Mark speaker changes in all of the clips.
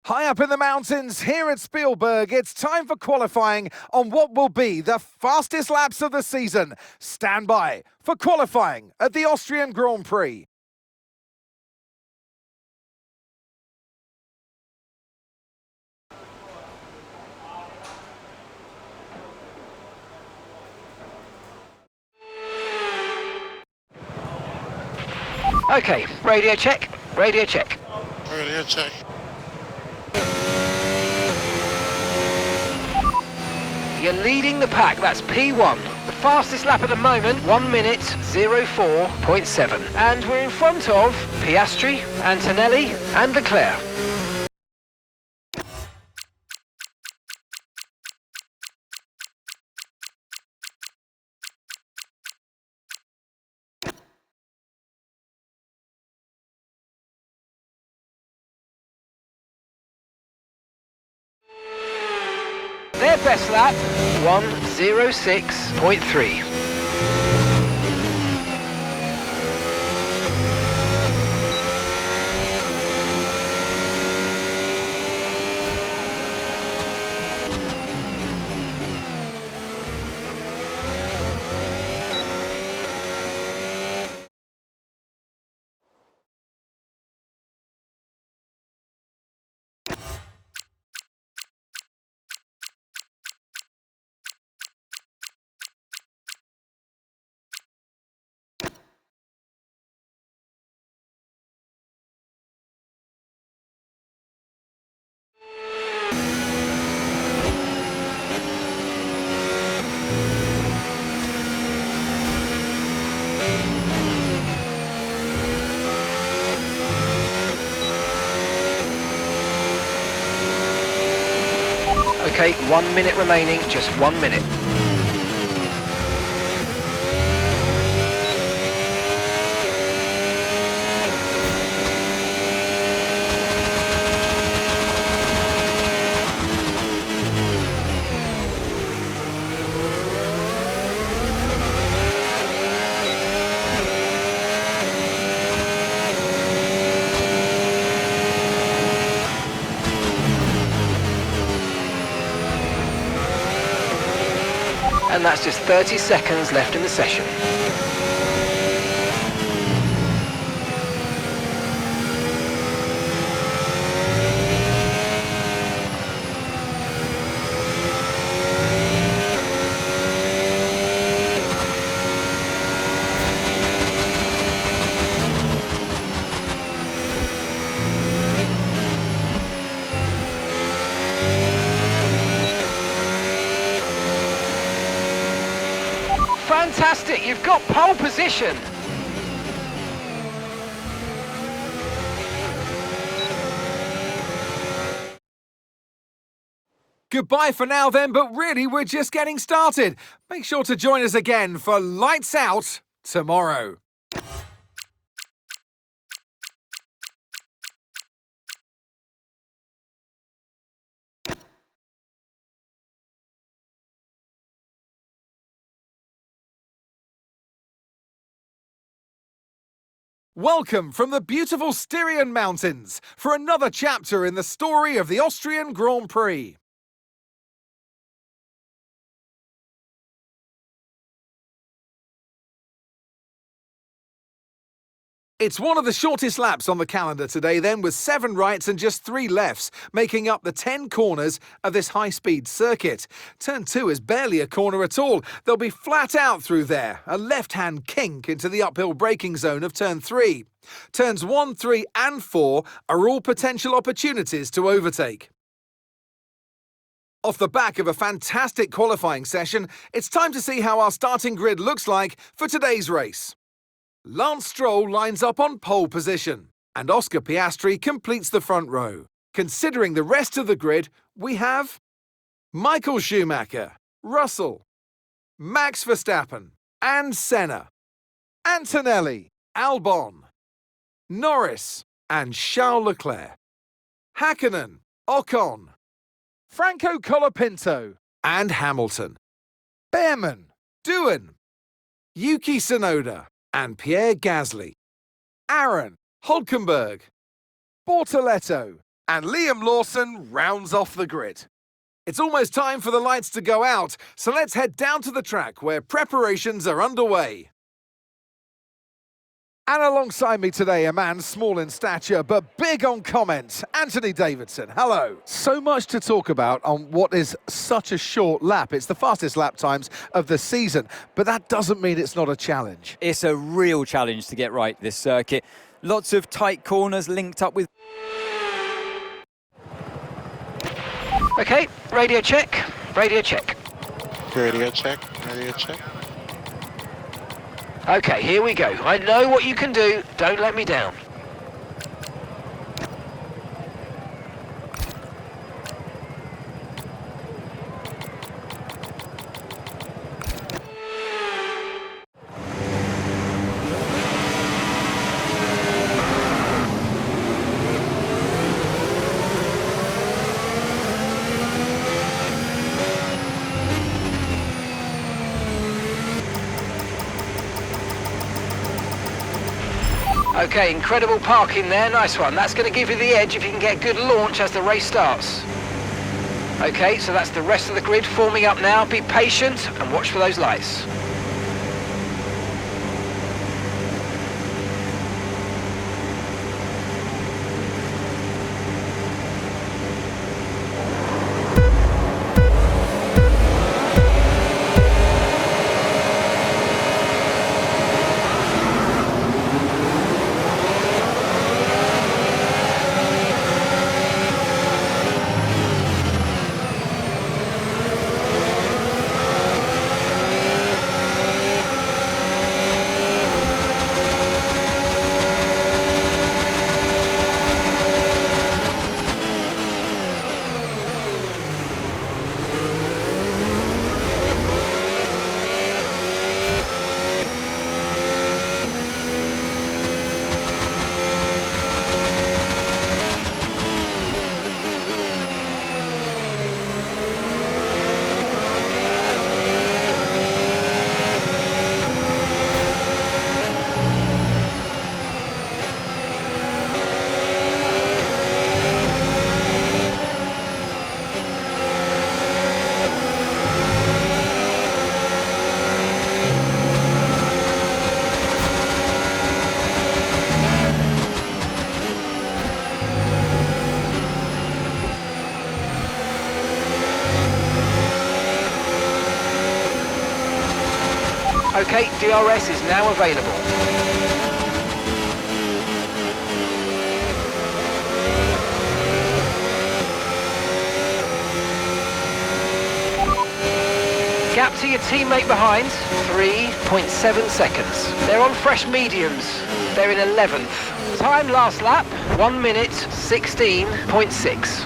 Speaker 1: High up in the mountains here at Spielberg, it's time for qualifying on what will be the fastest laps of the season. Stand by for qualifying at the Austrian Grand Prix.
Speaker 2: Okay, radio check, radio check.
Speaker 3: Radio check.
Speaker 2: You're leading the pack, that's P1. The fastest lap at the moment, 1 minute 04.7. And we're in front of Piastri, Antonelli and Leclerc. Their best lap, 1:06.3. Okay, 1 minute remaining, just 1 minute. And that's just 30 seconds left in the session. Fantastic, you've got pole position.
Speaker 1: Goodbye for now then, but really we're just getting started. Make sure to join us again for Lights Out tomorrow. Welcome from the beautiful Styrian Mountains for another chapter in the story of the Austrian Grand Prix. It's one of the shortest laps on the calendar today then, with 7 rights and just 3 lefts, making up the 10 corners of this high-speed circuit. Turn 2 is barely a corner at all. They'll be flat out through there, a left-hand kink into the uphill braking zone of Turn 3. Turns 1, 3 and 4 are all potential opportunities to overtake. Off the back of a fantastic qualifying session, it's time to see how our starting grid looks like for today's race. Lance Stroll lines up on pole position, and Oscar Piastri completes the front row. Considering the rest of the grid, we have Michael Schumacher, Russell, Max Verstappen, and Senna, Antonelli, Albon, Norris, and Charles Leclerc, Hakkinen, Ocon, Franco Colapinto, and Hamilton, Behrman, Doohan, Yuki Tsunoda, and Pierre Gasly, Aaron, Hulkenberg, Bortoletto, And Liam Lawson rounds off the grid. It's almost time for the lights to go out, so let's head down to the track where preparations are underway. And alongside me today, a man small in stature but big on comment, Anthony Davidson. Hello. So much to talk about on what is such a short lap. It's the fastest lap times of the season, but that doesn't mean it's not a challenge.
Speaker 3: It's a real challenge to get right this circuit. Lots of tight corners linked up with...
Speaker 2: Okay, radio check, radio check.
Speaker 4: Radio check, radio check.
Speaker 2: Okay, here we go. I know what you can do. Don't let me down. Okay, incredible parking there, nice one. That's going to give you the edge if you can get good launch as the race starts. Okay, so that's the rest of the grid forming up now. Be patient and watch for those lights. Okay, DRS is now available. Gap to your teammate behind, 3.7 seconds. They're on fresh mediums. They're in 11th. Time last lap, 1 minute, 16.6.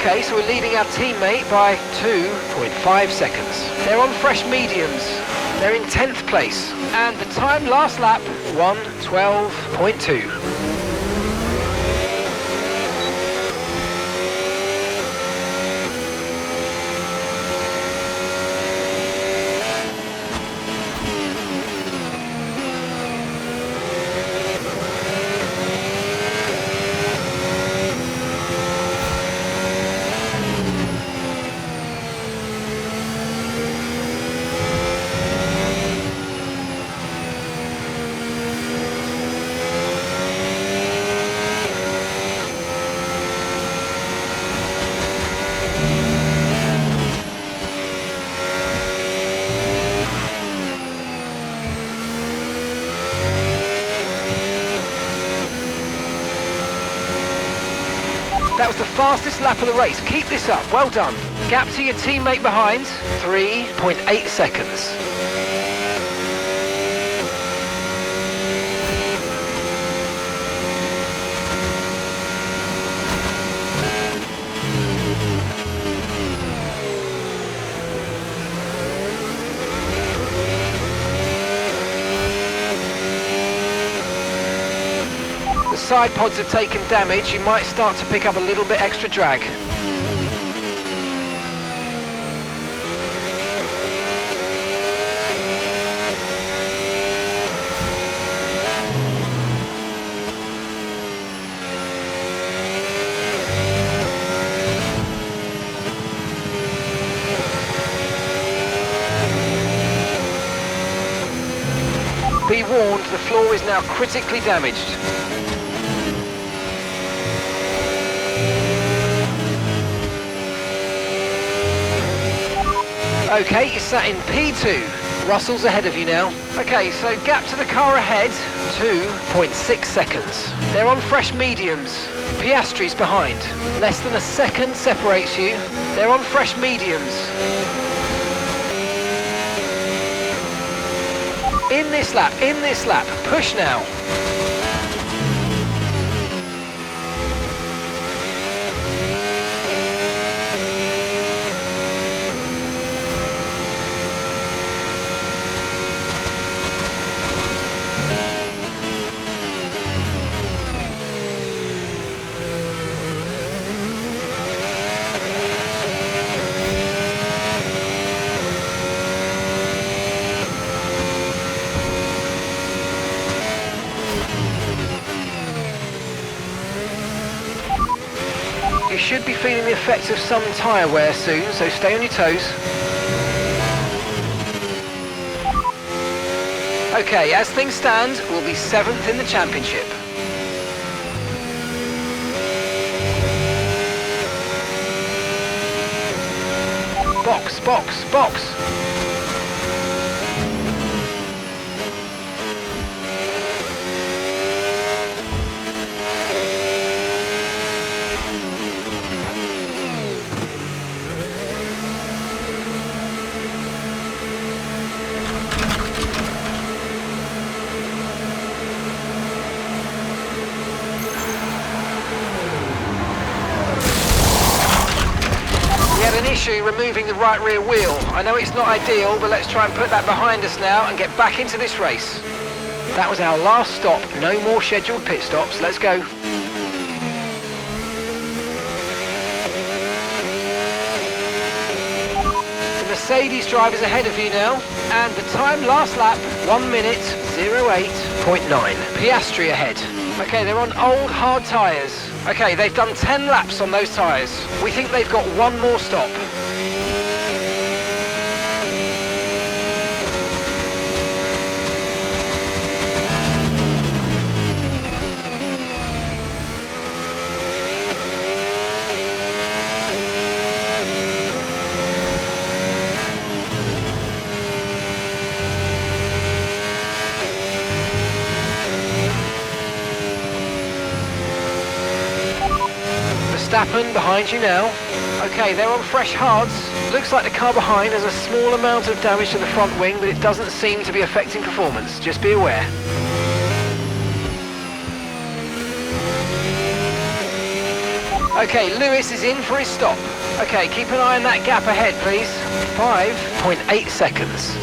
Speaker 2: Okay, so we're leading our teammate by 2.5 seconds. They're on fresh mediums. They're in 10th place. And the time last lap, 1:12.2. That was the fastest lap of the race. Keep this up. Well done. Gap to your teammate behind, 3.8 seconds. The side pods have taken damage. You might start to pick up a little bit extra drag. Be warned, the floor is now critically damaged. Okay, you're sat in P2. Russell's ahead of you now. Okay, so gap to the car ahead, 2.6 seconds. They're on fresh mediums. Piastri's behind. Less than a second separates you. They're on fresh mediums. In this lap, push now. You should be feeling the effects of some tyre wear soon, so stay on your toes. Okay, as things stand, we'll be 7th in the championship. Box, box, box. An issue removing the right rear wheel. I know it's not ideal, but let's try and put that behind us now and get back into this race. That was our last stop. No more scheduled pit stops. Let's go. The Mercedes driver's ahead of you now, and the time last lap, 1 minute 08.9. Piastri ahead. Okay, they're on old hard tyres. Okay, they've done 10 laps on those tyres. We think they've got one more stop. Verstappen behind you now. Okay, they're on fresh hards. Looks like the car behind has a small amount of damage to the front wing, but it doesn't seem to be affecting performance. Just be aware. Okay, Lewis is in for his stop. Okay, keep an eye on that gap ahead, please. 5.8 seconds.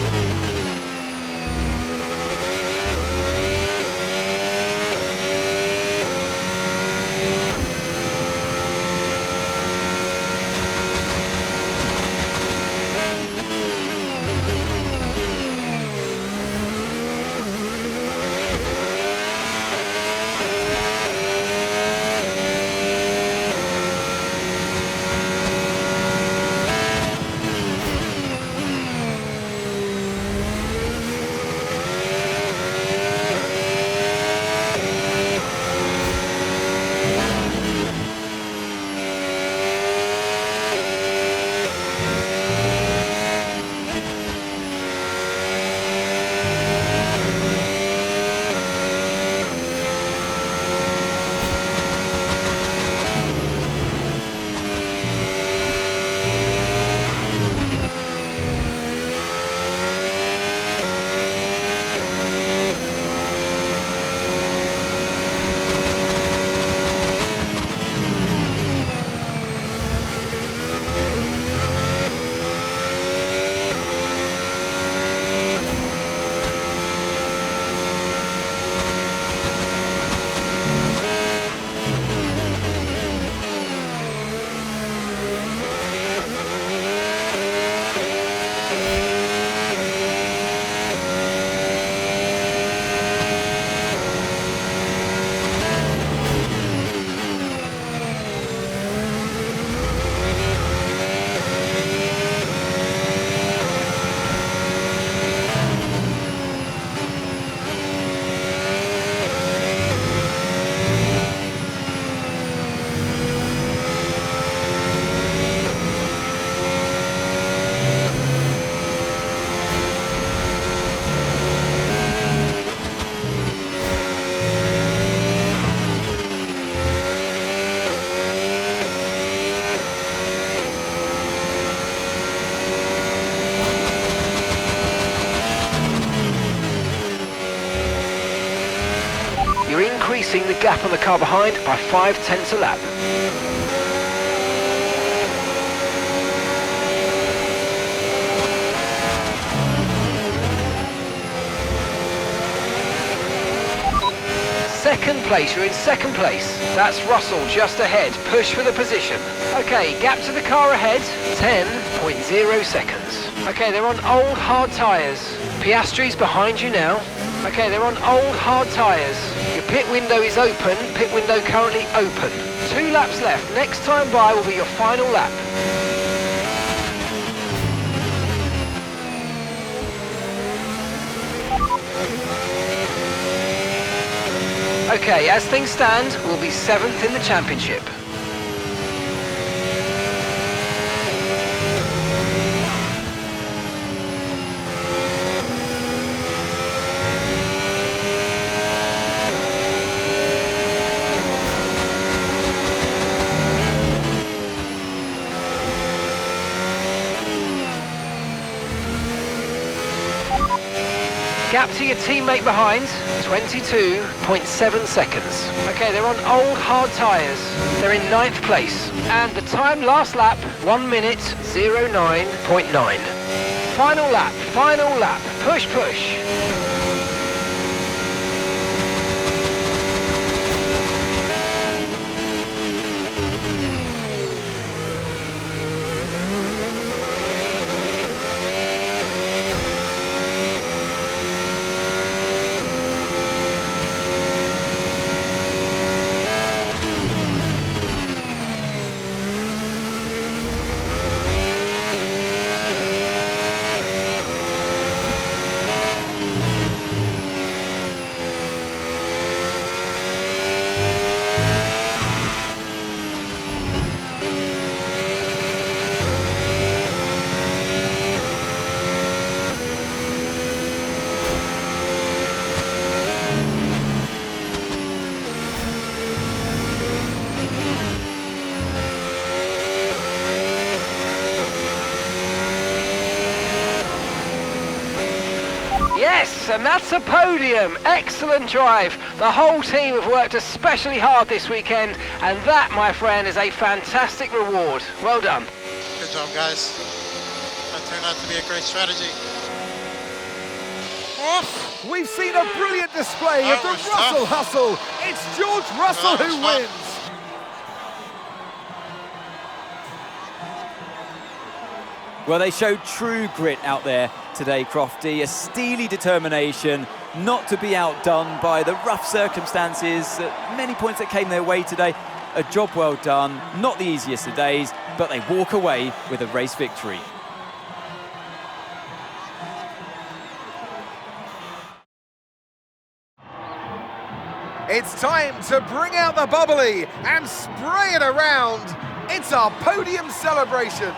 Speaker 2: gap on the car behind by 0.5 a lap. Second place, you're in second place. That's Russell just ahead. Push for the position. Okay, gap to the car ahead, 10.0 seconds. Okay, they're on old hard tyres. Piastri's behind you now. Okay, they're on old hard tyres. Your pit window is open, pit window currently open. 2 laps left. Next time by will be your final lap. Okay, as things stand, we'll be 7th in the championship. Gap to your teammate behind, 22.7 seconds. Okay, they're on old hard tyres. They're in 9th place. And the time last lap, 1 minute 09.9. Final lap, push, push. Yes, and that's a podium. Excellent drive. The whole team have worked especially hard this weekend, and that, my friend, is a fantastic reward. Well done.
Speaker 4: Good job, guys. That turned out to be a great strategy. Oof.
Speaker 1: We've seen a brilliant display of the Russell hustle. It's George Russell who wins.
Speaker 3: Well, they showed true grit out there today, Crofty. A steely determination not to be outdone by the rough circumstances. Many points that came their way today. A job well done. Not the easiest of days, but they walk away with a race victory.
Speaker 1: It's time to bring out the bubbly and spray it around. It's our podium celebrations.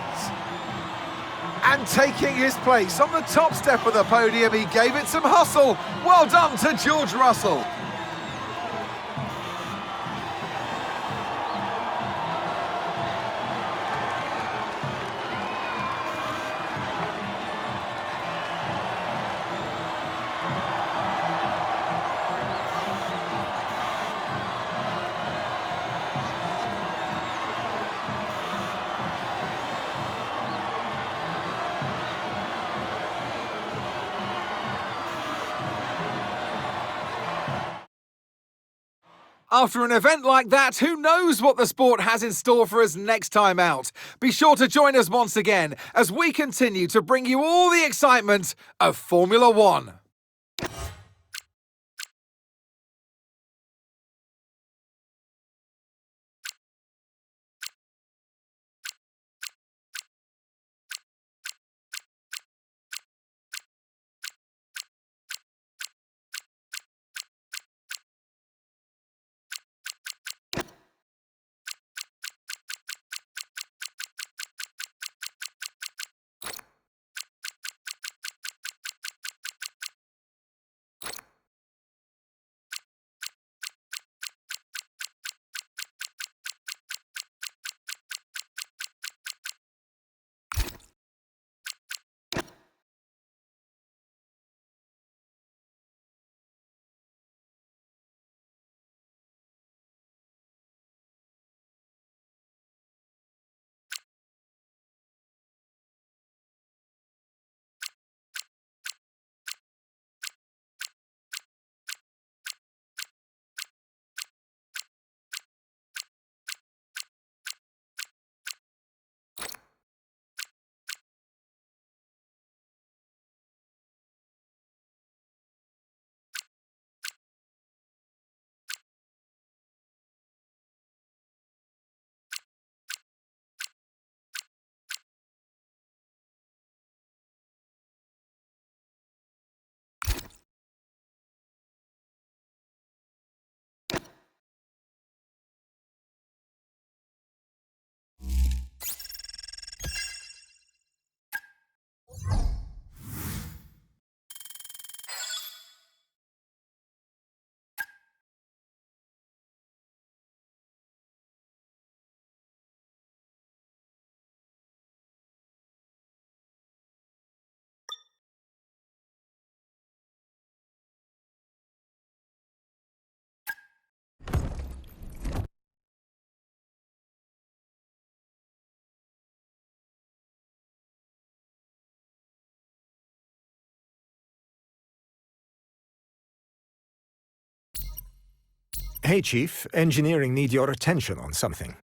Speaker 1: And taking his place on the top step of the podium, he gave it some hustle. Well done to George Russell. After an event like that, who knows what the sport has in store for us next time out? Be sure to join us once again as we continue to bring you all the excitement of Formula One.
Speaker 5: Hey, Chief. Engineering need your attention on something.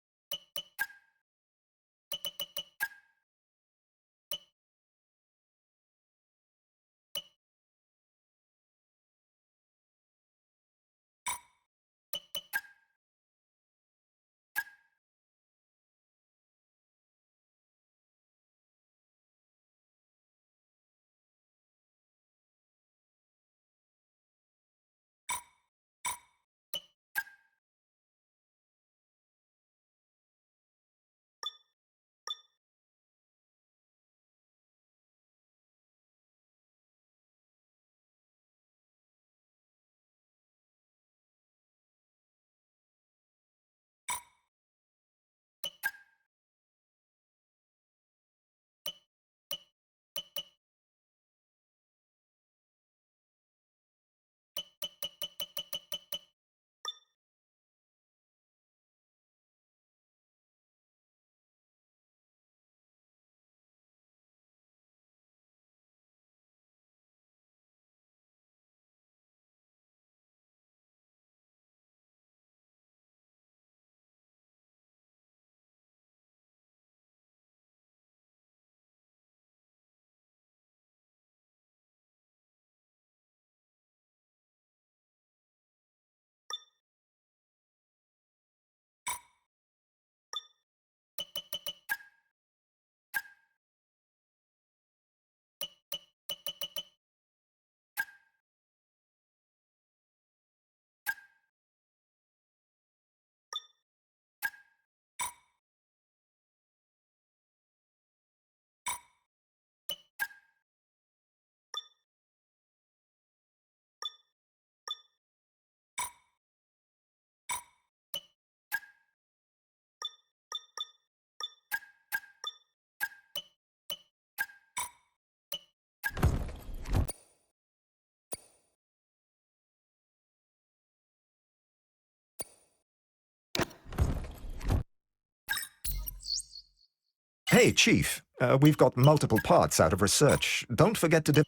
Speaker 5: Hey, Chief. We've got multiple parts out of research. Don't forget to...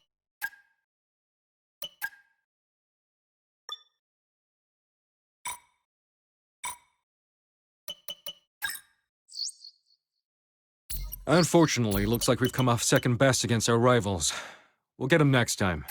Speaker 6: Unfortunately, looks like we've come off second best against our rivals. We'll get them next time.